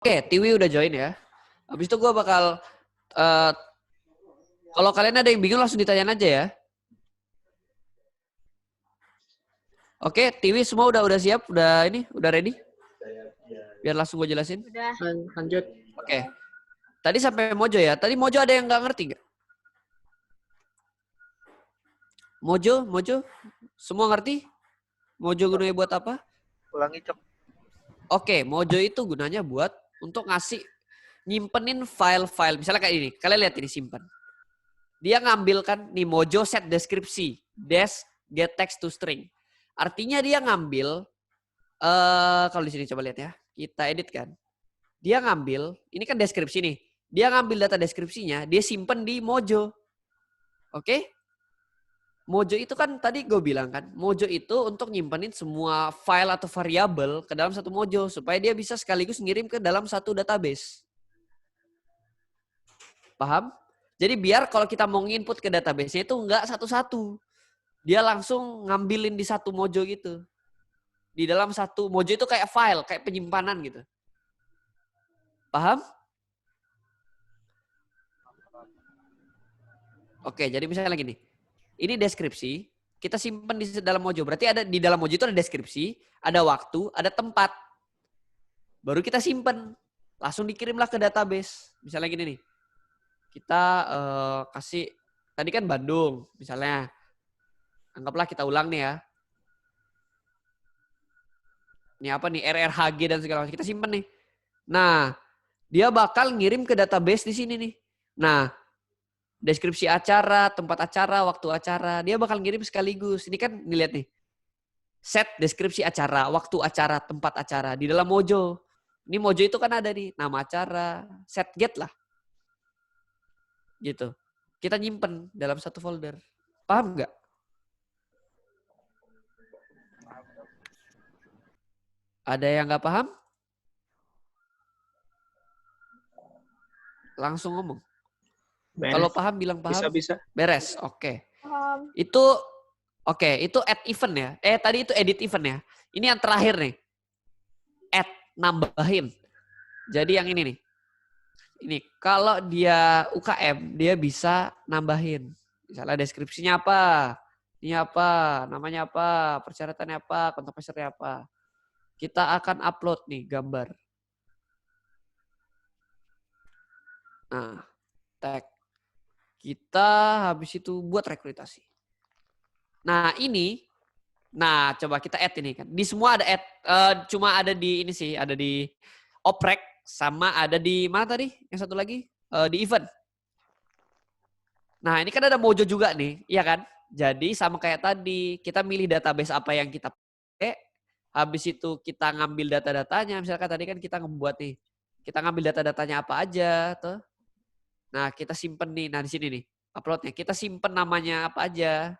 Oke, Tiwi udah join ya. Habis itu gue bakal, kalau kalian ada yang bingung langsung ditanyain aja ya. Oke, Tiwi semua udah siap? Udah ready? Biar langsung gue jelasin. Udah. Lanjut. Oke. Tadi sampai Mojo ya. Tadi Mojo ada yang nggak ngerti nggak? Mojo? Semua ngerti? Mojo gunanya buat apa? Ulangi, Cok. Oke, Mojo itu gunanya buat untuk nyimpenin file-file. Misalnya kayak ini. Kalian lihat ini simpan. Dia ngambil kan nih Mojo set deskripsi. Get text to string. Artinya dia ngambil, kalau di sini coba lihat ya. Kita edit kan. Dia ngambil, ini kan deskripsi nih. Dia ngambil data deskripsinya, dia simpen di Mojo. Oke? Mojo itu kan tadi gue bilang kan, Mojo itu untuk nyimpenin semua file atau variabel ke dalam satu Mojo supaya dia bisa sekaligus ngirim ke dalam satu database. Paham? Jadi biar kalau kita mau nginput ke database-nya itu enggak satu-satu. Dia langsung ngambilin di satu Mojo gitu. Di dalam satu Mojo itu kayak file, kayak penyimpanan gitu. Paham? Oke, jadi misalnya gini. Ini deskripsi, kita simpan di dalam Mojo. Berarti ada di dalam Mojo itu ada deskripsi, ada waktu, ada tempat. Baru kita simpan. Langsung dikirimlah ke database. Misalnya gini nih. Kita kasih, tadi kan Bandung misalnya. Anggaplah kita ulang nih ya. Ini apa nih, RRHG dan segala macam. Kita simpan nih. Nah, dia bakal ngirim ke database di sini nih. Nah, deskripsi acara, tempat acara, waktu acara. Dia bakal ngirim sekaligus. Ini kan dilihat nih. Set deskripsi acara, waktu acara, tempat acara. Di dalam Mojo. Ini Mojo itu kan ada nih. Nama acara. Set get lah. Gitu. Kita nyimpen dalam satu folder. Paham nggak? Ada yang nggak paham? Langsung ngomong. Beres. Kalau paham bilang paham. Bisa. Beres. Oke. Paham. Itu add event ya. Tadi itu edit event ya. Ini yang terakhir nih. Add, nambahin. Jadi yang ini nih. Ini kalau dia UKM, dia bisa nambahin. Misalnya deskripsinya apa? Ini apa? Namanya apa? Persyaratannya apa? Kontak personnya apa? Kita akan upload nih gambar. Nah, tag. Kita habis itu buat rekrutasi. Nah ini, coba kita add ini kan. Di semua ada add, cuma ada di ini sih, ada di oprek sama ada di mana tadi? Yang satu lagi di event. Nah ini kan ada Mojo juga nih, iya kan? Jadi sama kayak tadi, kita milih database apa yang kita pakai. Habis itu kita ngambil data-datanya. Misalkan tadi kan kita ngebuat nih, kita ngambil data-datanya apa aja, tuh. Nah kita simpen nih, nah di sini nih uploadnya. Kita simpen namanya apa aja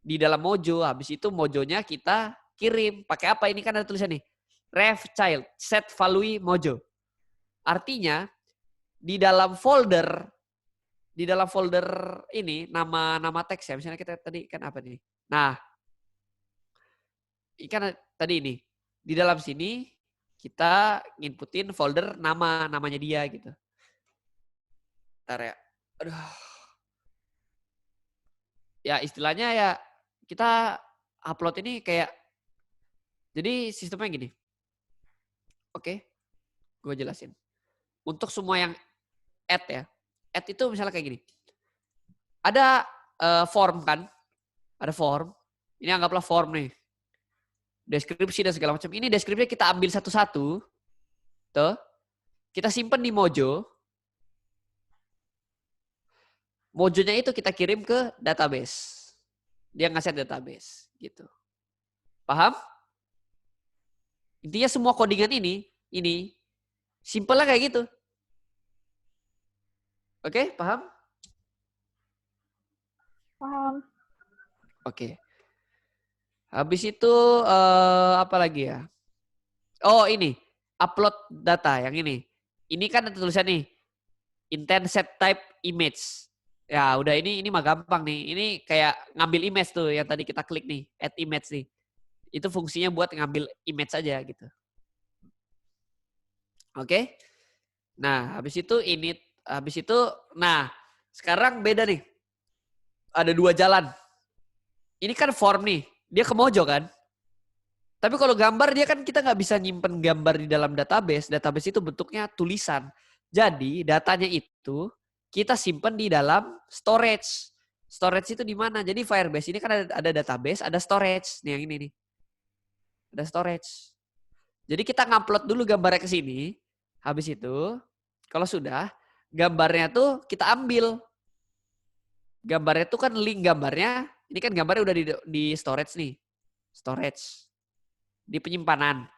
di dalam Mojo. Habis itu Mojonya kita kirim. Pakai apa? Ini kan ada tulisan nih. Ref child set value Mojo. Artinya di dalam folder ini nama teks ya. Misalnya kita tadi kan apa nih? Nah, ikan tadi ini di dalam sini kita nginputin folder namanya dia gitu. Ntar ya. Aduh. Ya istilahnya ya kita upload ini kayak, jadi sistemnya gini. Oke, gue jelasin. Untuk semua yang add ya, add itu misalnya kayak gini. Ada form kan, ada form. Ini anggaplah form nih. Deskripsi dan segala macam. Ini deskripsinya kita ambil satu-satu. Tuh. Kita simpan di Mojo. Mojonya itu kita kirim ke database. Dia ngasih database. Gitu. Paham? Intinya semua codingan ini simple lah kayak gitu. Oke, paham? Paham. Oke. Habis itu apa lagi ya? Oh ini, upload data yang ini. Ini kan ada tulisan nih, intent set type image. Ya udah ini mah gampang nih. Ini kayak ngambil image tuh yang tadi kita klik nih, add image nih. Itu fungsinya buat ngambil image aja gitu. Oke. Nah, habis itu, nah sekarang beda nih. Ada 2 jalan. Ini kan form nih, dia ke Mojo kan. Tapi kalau gambar dia kan kita nggak bisa nyimpen gambar di dalam database. Database itu bentuknya tulisan. Jadi datanya itu kita simpen di dalam storage. Storage itu di mana? Jadi Firebase ini kan ada database, ada storage. Nih yang ini nih. Ada storage. Jadi kita ngupload dulu gambarnya ke sini. Habis itu kalau sudah gambarnya tuh kita ambil. Gambarnya tuh kan link gambarnya. Ini kan gambarnya udah di storage nih. Storage. Di penyimpanan.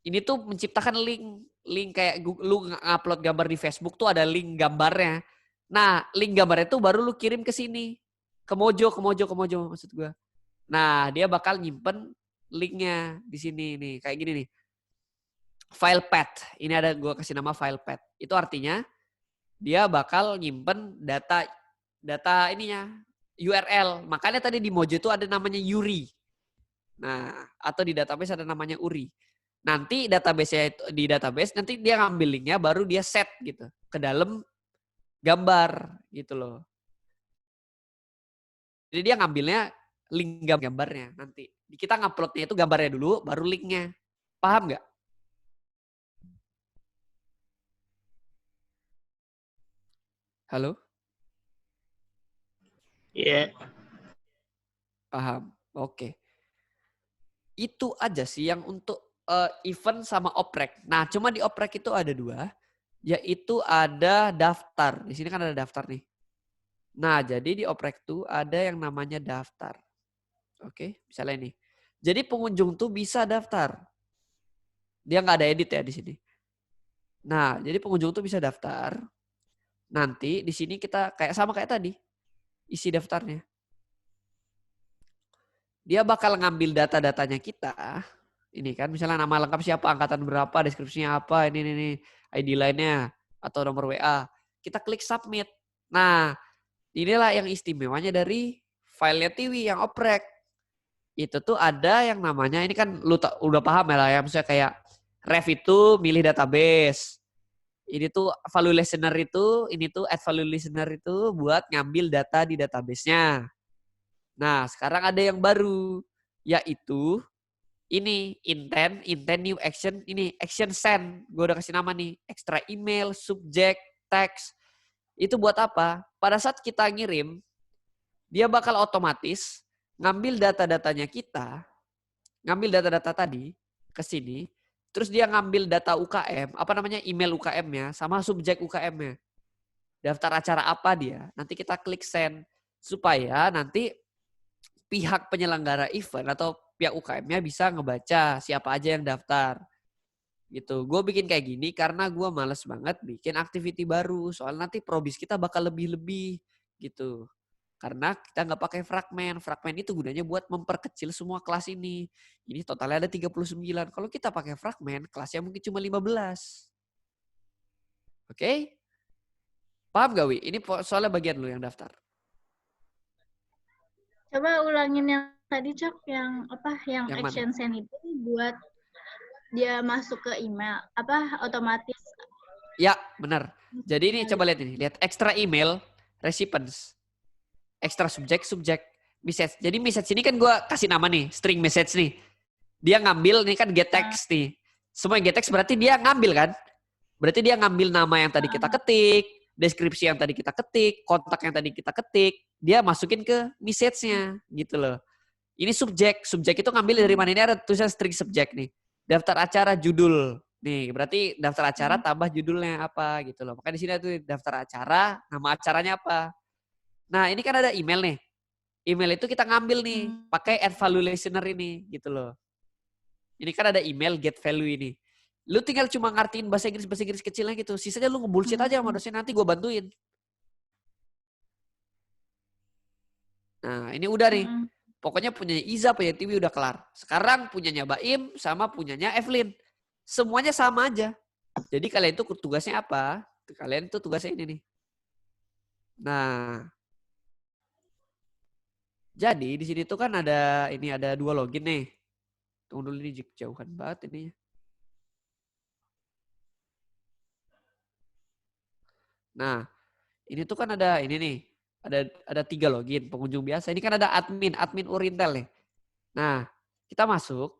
Ini tuh menciptakan link kayak lu ngupload gambar di Facebook tuh ada link gambarnya. Nah, link gambarnya tuh baru lu kirim ke sini. Ke Mojo maksud gua. Nah, dia bakal nyimpen linknya di sini nih, kayak gini nih. File path. Ini ada gua kasih nama file path. Itu artinya dia bakal nyimpen data ininya, URL. Makanya tadi di Mojo itu ada namanya URI. Nah, atau di database ada namanya URI. Nanti database nanti dia ngambil linknya baru dia set gitu ke dalam gambar gitu loh. Jadi dia ngambilnya link gambarnya nanti. Kita nguploadnya itu gambarnya dulu baru linknya. Paham nggak? Halo? Iya. Paham. Oke. Itu aja sih yang untuk event sama oprek. Nah, cuma di oprek itu ada 2, yaitu ada daftar. Di sini kan ada daftar nih. Nah, jadi di oprek tuh ada yang namanya daftar. Oke, misalnya ini. Jadi pengunjung tuh bisa daftar. Dia nggak ada edit ya di sini. Nah, jadi pengunjung tuh bisa daftar. Nanti di sini kita sama kayak tadi, isi daftarnya. Dia bakal ngambil data-datanya kita. Ini kan misalnya nama lengkap siapa, angkatan berapa, deskripsinya apa, ini ID lainnya atau nomor WA. Kita klik submit. Nah, inilah yang istimewanya dari filenya Tiwi yang oprek. Itu tuh ada yang namanya, ini kan lu udah paham ya lah ya, misalnya kayak ref itu milih database. Ini tuh value listener itu, ini tuh add value listener itu buat ngambil data di database-nya. Nah, sekarang ada yang baru, yaitu ini intent new action, ini action send. Gue udah kasih nama nih, extra email, subject, text. Itu buat apa? Pada saat kita ngirim, dia bakal otomatis ngambil data-datanya kita, ngambil data-data tadi ke sini, terus dia ngambil data UKM, apa namanya email UKM-nya, sama subjek UKM-nya. Daftar acara apa dia, nanti kita klik send. Supaya nanti pihak penyelenggara event atau pihak UKM-nya bisa ngebaca siapa aja yang daftar. Gitu. Gue bikin kayak gini karena gue males banget bikin activity baru. Soal nanti probis kita bakal lebih-lebih gitu. Karena kita nggak pakai fragmen. Fragmen itu gunanya buat memperkecil semua kelas ini. Ini totalnya ada 39. Kalau kita pakai fragmen, kelasnya mungkin cuma 15. Oke? Paham gak, Wi? Ini soalnya bagian lu yang daftar. Coba ulangin yang tadi, Cok, yang apa? Yang action send itu buat dia masuk ke email, apa otomatis. Ya, benar. Jadi ini coba lihat ini, lihat extra email, recipients. Extra subjek, message. Jadi message ini kan gue kasih nama nih, string message nih. Dia ngambil, ini kan get text nih. Semua yang get text berarti dia ngambil kan? Berarti dia ngambil nama yang tadi kita ketik, deskripsi yang tadi kita ketik, kontak yang tadi kita ketik, dia masukin ke message-nya gitu loh. Ini subjek itu ngambil dari mana? Ini ada tulisan string subjek nih. Daftar acara judul. Nih, berarti daftar acara tambah judulnya apa gitu loh. Makanya di sini ada daftar acara, nama acaranya apa. Nah, ini kan ada email nih. Email itu kita ngambil nih, pakai add value listener ini gitu loh. Ini kan ada email get value ini. Lu tinggal cuma ngertiin bahasa Inggris kecilnya gitu. Sisanya lu ngebullshit aja sama dosen, nanti gue bantuin. Nah, ini udah nih. Pokoknya punyanya Iza, punya Tiwi udah kelar. Sekarang punyanya Baim sama punyanya Evelyn. Semuanya sama aja. Jadi kalian itu tugasnya apa? Kalian itu tugasnya ini nih. Nah, jadi di sini tuh kan ada 2 login nih. Tunggu dulu, ini jauhan banget ini. Nah, ini tuh kan ada ini nih. Ada 3 login, pengunjung biasa. Ini kan ada admin Urintel nih. Nah, kita masuk.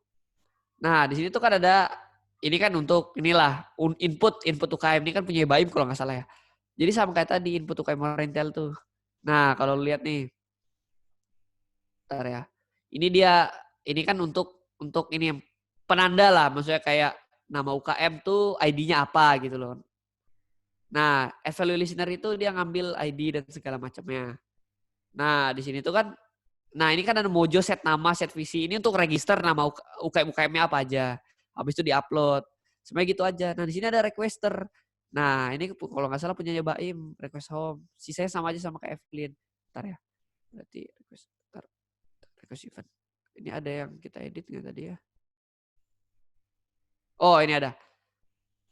Nah, di sini tuh kan ada ini kan untuk inilah input UKM ini kan punya Baim kalau nggak salah ya. Jadi sama kayak tadi input UKM Urintel tuh. Nah, kalau lihat nih. Bentar ya. Ini kan untuk ini penanda lah, maksudnya kayak nama UKM tuh ID-nya apa gitu loh. Nah, evaluate listener itu dia ngambil ID dan segala macamnya. Nah, di sini tuh kan, nah ini kan ada Mojo set nama, set visi. Ini untuk register nama UKM-UKM-nya apa aja. Habis itu diupload. Sebenarnya gitu aja. Nah, di sini ada requester. Nah, ini kalau nggak salah punyanya Baim, request home. Sisanya sama aja sama kayak Evelyn. Bentar ya. Berarti request event. Ini ada yang kita edit nggak tadi ya? Oh, ini ada.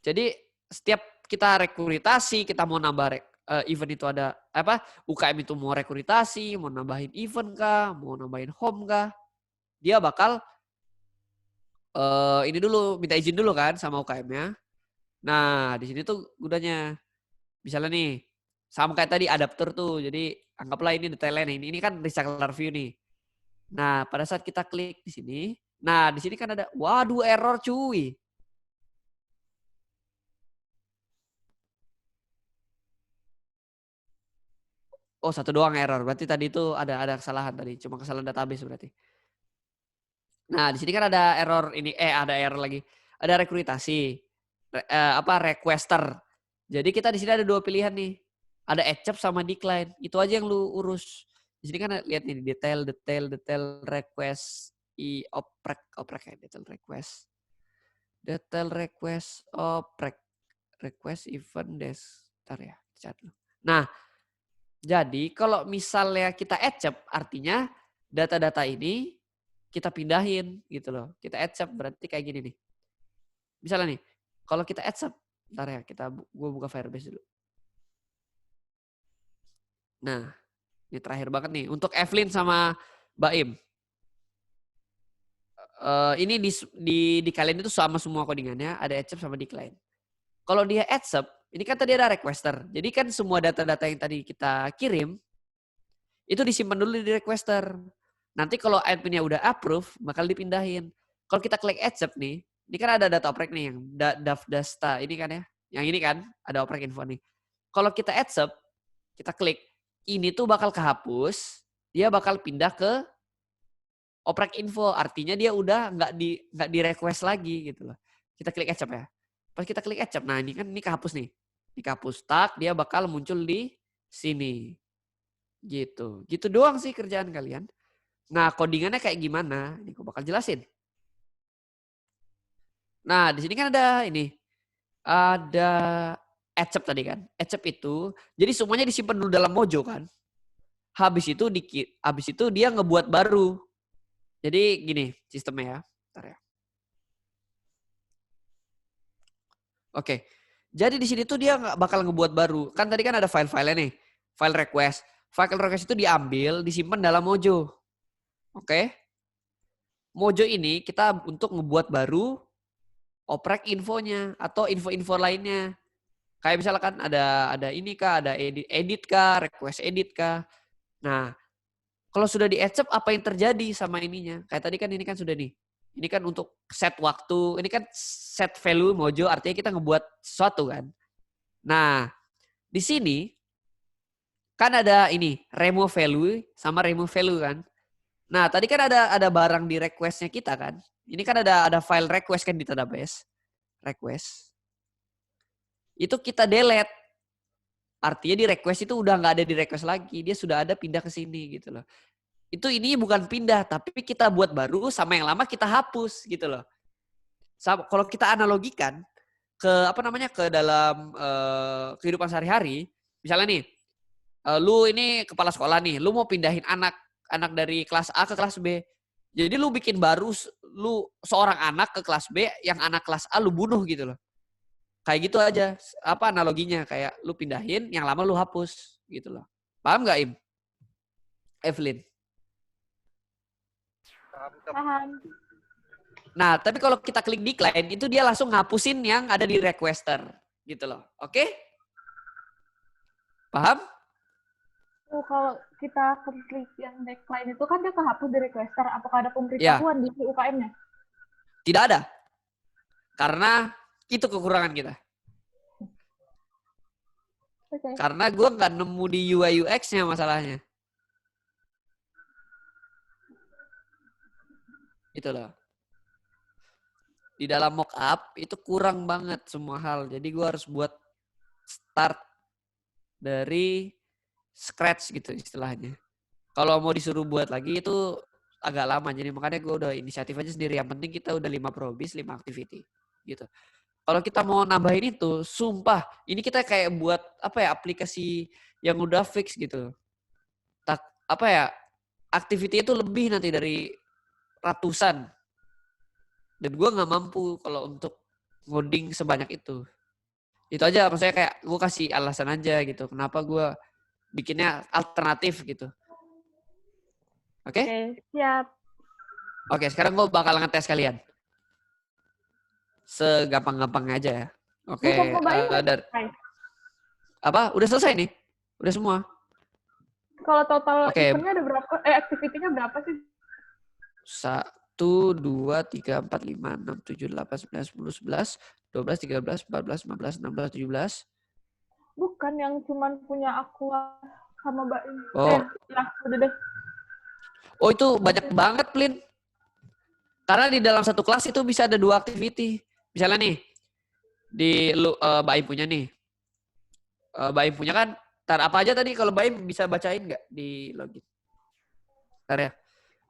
Jadi setiap kita rekrutasi, kita mau nambah event itu ada apa? UKM itu mau rekrutasi, mau nambahin event kah, mau nambahin home kah? Dia bakal ini dulu minta izin dulu kan sama UKM-nya. Nah, di sini tuh gunanya misalnya nih sama kayak tadi adapter tuh. Jadi anggaplah ini detailnya nih. Ini kan recycler view nih. Nah, pada saat kita klik di sini, nah di sini kan ada waduh error cuy. Oh, satu doang error. Berarti tadi itu ada kesalahan tadi. Cuma kesalahan database berarti. Nah, di sini kan ada error ini ada error lagi. Ada rekrutasi. Requester. Jadi kita di sini ada 2 pilihan nih. Ada accept sama decline. Itu aja yang lu urus. Di sini kan lihat nih detail request oprek ya, detail request. Detail request oprek. Request event desk. Bentar ya, chat lu. Nah, jadi kalau misalnya kita accept artinya data-data ini kita pindahin gitu loh. Kita accept berarti kayak gini nih. Misalnya nih, kalau kita accept, bentar ya gue buka Firebase dulu. Nah, ini terakhir banget nih untuk Evelyn sama Baim. Ini di kalian itu sama semua codingannya, ada accept sama decline. Kalau dia accept, ini kan tadi ada requester. Jadi kan semua data-data yang tadi kita kirim itu disimpan dulu di requester. Nanti kalau adminnya udah approve, bakal dipindahin. Kalau kita klik accept nih, ini kan ada data oprek nih yang dasta ini kan ya. Yang ini kan ada oprek info nih. Kalau kita accept, kita klik, ini tuh bakal kehapus, dia bakal pindah ke oprek info. Artinya dia udah nggak di request lagi gitu loh. Kita klik accept ya. Pas kita klik accept, nah ini kan ini kehapus nih. Ini kehapus tag, dia bakal muncul di sini. Gitu. Gitu doang sih kerjaan kalian. Nah, codingannya kayak gimana? Ini aku bakal jelasin. Nah, di sini kan ada ini. Ada accept tadi kan. Accept itu, jadi semuanya disimpan dulu dalam Mojo kan. Habis itu dia ngebuat baru. Jadi gini sistemnya ya. Bentar ya. Oke. Jadi di sini tuh dia nggak bakal ngebuat baru. Kan tadi kan ada file-filenya nih. File request. File request itu diambil, disimpan dalam Mojo. Oke. Mojo ini kita untuk ngebuat baru oprek infonya atau info-info lainnya. Kayak misalkan ada ini kah, ada edit kah, request edit kah. Nah, kalau sudah di accept apa yang terjadi sama ininya? Kayak tadi kan ini kan sudah nih. Ini kan untuk set waktu, ini kan set value Mojo artinya kita ngebuat sesuatu kan. Nah, di sini kan ada ini remove value sama remove value kan. Nah, tadi kan ada barang di requestnya kita kan. Ini kan ada file request kan di database. Request. Itu kita delete. Artinya di request itu udah nggak ada di request lagi. Dia sudah ada pindah ke sini gitu loh. Itu ini bukan pindah, tapi kita buat baru sama yang lama kita hapus gitu loh. Kalau kita analogikan ke ke dalam kehidupan sehari-hari, misalnya nih, lu ini kepala sekolah nih, lu mau pindahin anak dari kelas A ke kelas B. Jadi lu bikin baru lu seorang anak ke kelas B, yang anak kelas A lu bunuh gitu loh. Kayak gitu aja, analoginya kayak lu pindahin, yang lama lu hapus gitu loh. Paham nggak Im? Evelyn? Paham. Nah, tapi kalau kita klik decline, itu dia langsung ngapusin yang ada di requester. Gitu loh. Oke? Paham? Oh, kalau kita klik yang decline itu kan dia kehapus di requester. Apakah ada Ya, pemberitahuan di UKM-nya? tidak ada. Karena itu kekurangan kita. Oke. Karena gue nggak nemu di UI UX-nya masalahnya. Itu loh. Di dalam mockup itu kurang banget semua hal. Jadi gue harus buat start dari scratch gitu istilahnya. Kalau mau disuruh buat lagi itu agak lama. Jadi makanya gue udah inisiatif aja sendiri. Yang penting kita udah 5 probis, 5 activity. Gitu. Kalau kita mau nambahin itu, sumpah, ini kita kayak buat apa ya, aplikasi yang udah fix gitu. Apa ya, activity itu lebih nanti dari ratusan. Dan gue nggak mampu kalau untuk ngoding sebanyak itu. Itu aja, maksudnya kayak gue kasih alasan aja gitu. Kenapa gue bikinnya alternatif gitu. Oke? Oke, siap. Oke, sekarang gue bakal ngetes kalian. Segampang-gampangnya aja ya. Oke. Belum nyobain nggak? Hai. Apa? Udah selesai nih? Udah semua? Kalau total Oke. eventnya ada berapa? Activity-nya berapa sih? 1, 2, 3, 4, 5, 6, 7, 8, 9, 10, 11, 12, 13, 14, 15, 16, 17. Bukan yang cuman punya aku sama Mbak Im. Oh. Ya, udah deh. Oh, itu banyak banget, Plin. Karena di dalam satu kelas itu bisa ada 2 activity. Misalnya nih, di Mbak Im punya nih. Mbak Im punya kan, ntar apa aja tadi kalau Mbak Im bisa bacain nggak di login? Ntar ya.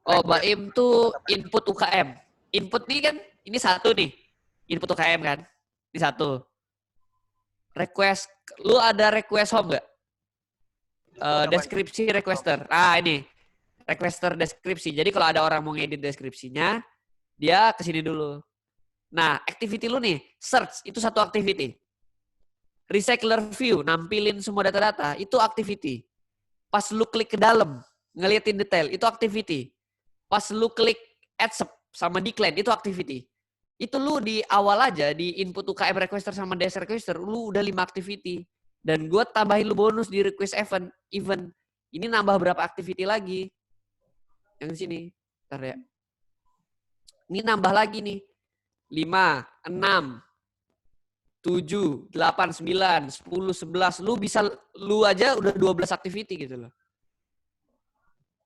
Oh, Mbak Im tuh input UKM. Input nih kan, ini satu nih. Input UKM kan, ini satu. Request, lu ada request home nggak? Deskripsi requester. Ini. Requester deskripsi. Jadi kalau ada orang mau ngedit deskripsinya, dia kesini dulu. Nah, activity lu nih, search, itu satu activity. Recycler view, nampilin semua data-data, itu activity. Pas lu klik ke dalam, ngeliatin detail, itu activity. Pas lu klik add sama decline, itu activity. Itu lu di awal aja, di input UKM requester sama dash requester, lu udah 5 activity. Dan gue tambahin lu bonus di request event. Ini nambah berapa activity lagi? Yang di sini. Bentar ya. Ini nambah lagi nih. 5, 6, 7, 8, 9, 10, 11. Lu aja udah 12 activity gitu loh.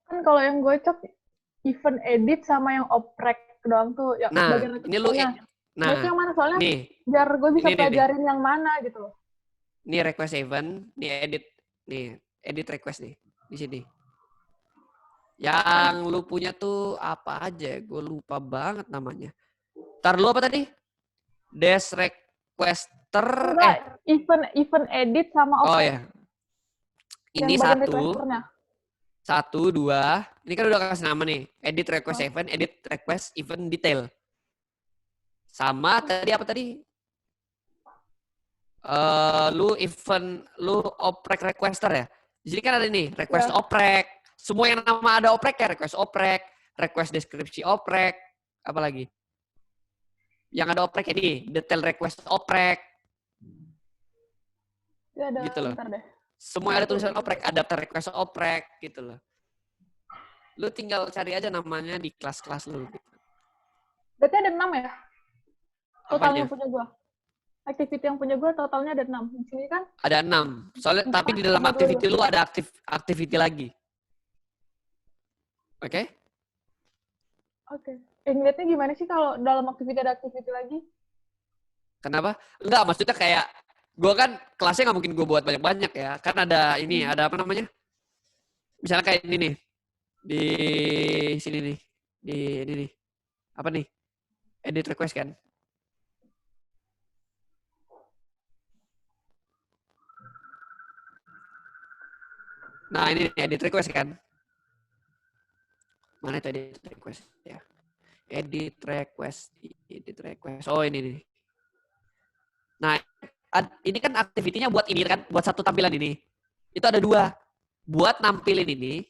Kan kalau yang gue cek event edit sama yang oprek doang tuh. Ya, Nah, bagian ini lu. Nah, itu yang mana soalnya? Nih, biar gue bisa ini, pelajarin yang mana gitu loh. Ini request event, nih edit request nih di sini. Yang lu punya tuh apa aja? Gue lupa banget namanya. Ntar lu apa tadi? Dash requester. Event edit sama Oh oprek. ya. Ini satu, 2. Ini kan udah kasih nama nih. Edit request event, edit request event detail. Sama tadi apa tadi? Lu oprek requester ya. Jadi kan ada nih request oprek. Semua yang nama ada oprek ya, request oprek, request deskripsi oprek, apa lagi? Yang ada oprek ini, detail request oprek. Ya, ada, gitu loh. Deh. Semua ada tulisan oprek, adapter request oprek gitu loh. Lu tinggal cari aja namanya di kelas-kelas lu. Gitu. Berarti ada 6 ya? Totalnya Apanya? punya gua. Activity yang punya gue totalnya ada 6. Di sini kan? Ada 6. Soalnya tapi di dalam activity lu ada activity lagi. Oke? Oke. Ngeliatnya gimana sih kalau dalam activity ada activity lagi? Kenapa? Enggak, maksudnya kayak gue kan kelasnya nggak mungkin gue buat banyak-banyak ya. Kan ada ini, ada apa namanya? Misalnya kayak ini nih. Di sini nih. Di ini nih. Apa nih? Edit request kan? Nah, ini edit request kan? Mana itu edit request ya? Edit request. Oh, ini nih. Nah, ini kan aktivitinya buat ini kan, buat satu tampilan ini. Itu ada 2. Buat nampilin ini.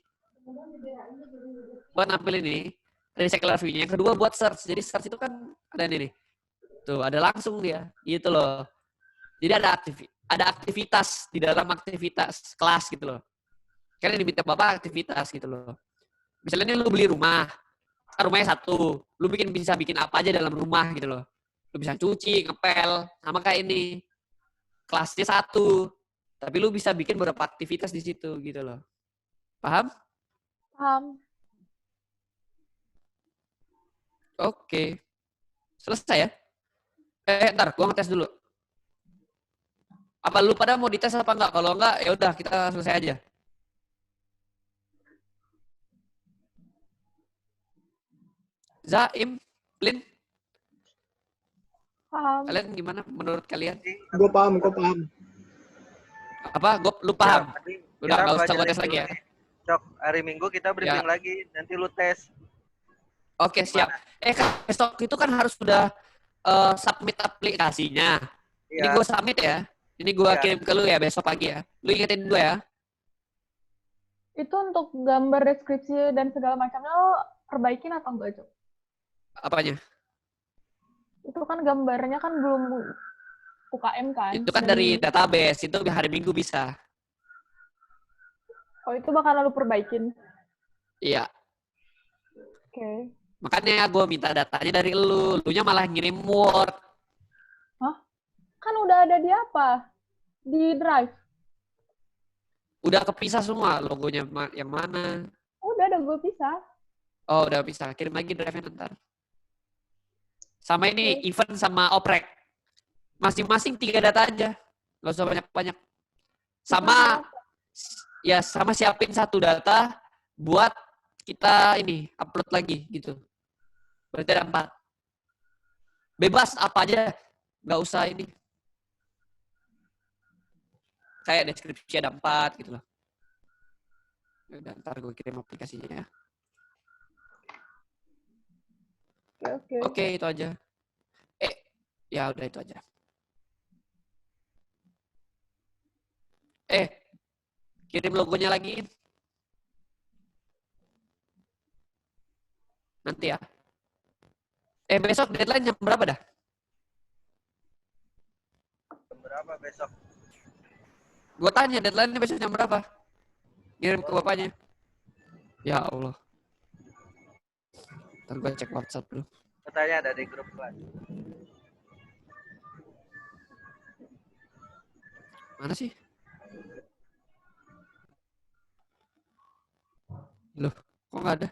Recycler view-nya. Yang kedua buat search. Jadi search itu kan ada ini nih. Tuh, ada langsung dia. Gitu loh. Jadi ada ada aktivitas di dalam aktivitas kelas gitu loh. Kalian diminta Bapak aktivitas gitu loh. Misalnya lu beli rumah, rumahnya satu, lu bisa bikin apa aja dalam rumah gitu loh. Lu bisa cuci, ngepel, sama kayak ini. Kelasnya satu, tapi lu bisa bikin beberapa aktivitas di situ gitu loh. Paham? Paham. Oke. Selesai ya? Ntar gua ngetes dulu. Apa lu pada mau dites apa enggak? Kalau enggak, ya udah kita selesai aja. Zaim, Lin, Paham. kalian gimana menurut kalian? Gue paham. Apa? Lu paham? Udah Kita nggak usah gua pelajarin tes lagi ya? dulu nih. Cok, hari Minggu kita briefing lagi, nanti lu tes. Oke, siap. Besok itu kan harus sudah submit aplikasinya. Ini Iya. gue submit ya. Ini gue Iya. kirim ke lu ya besok pagi ya. Lu ingetin gue ya. Itu untuk gambar deskripsi dan segala macamnya lo perbaikin atau enggak, Cok? Apanya? Itu kan gambarnya kan belum UKM kan? Itu kan Dan- dari database. Itu hari Minggu bisa. Oh, itu bakal lalu perbaikin. Iya. Oke. Makanya gue minta datanya dari lu. Lunya malah ngirim Word. Kan udah ada di apa? Di Drive. Udah kepisah semua logonya yang mana. Udah ada gue pisah. Oh, udah bisa. Kirim lagi drive-nya ntar. Sama ini, event sama oprek. Masing-masing 3 data aja. Gak usah banyak-banyak. Sama, ya sama siapin 1 data buat kita ini, upload lagi gitu. Berarti ada 4. Bebas apa aja. Gak usah ini. Kayak deskripsi ada 4 gitu loh. Udah, ntar gue kirim aplikasinya ya. Oke. Oke, itu aja. Ya udah itu aja. Kirim logonya lagi. Nanti ya. Besok deadline jam berapa dah? Jam berapa besok? Gue tanya deadline-nya besok jam berapa? Kirim ke bapaknya. Ya Allah. Ntar gue cek WhatsApp dulu. Katanya ada di grup kelas. Mana sih? Loh, kok nggak ada?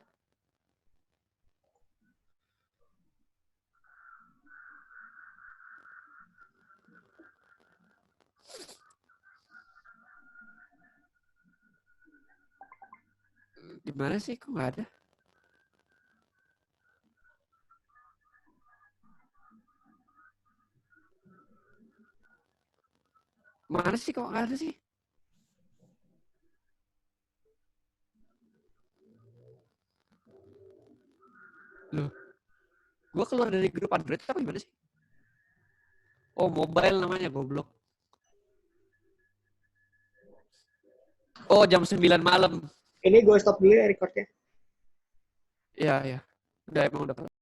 Di mana sih? Kok nggak ada? Mana sih? Kok nggak ada sih? Loh, gue keluar dari grup Android apa gimana sih? Oh, mobile namanya, goblok. Oh, jam 9 malam. Ini gue stop dulu ya recordnya. Iya, iya. Udah emang udah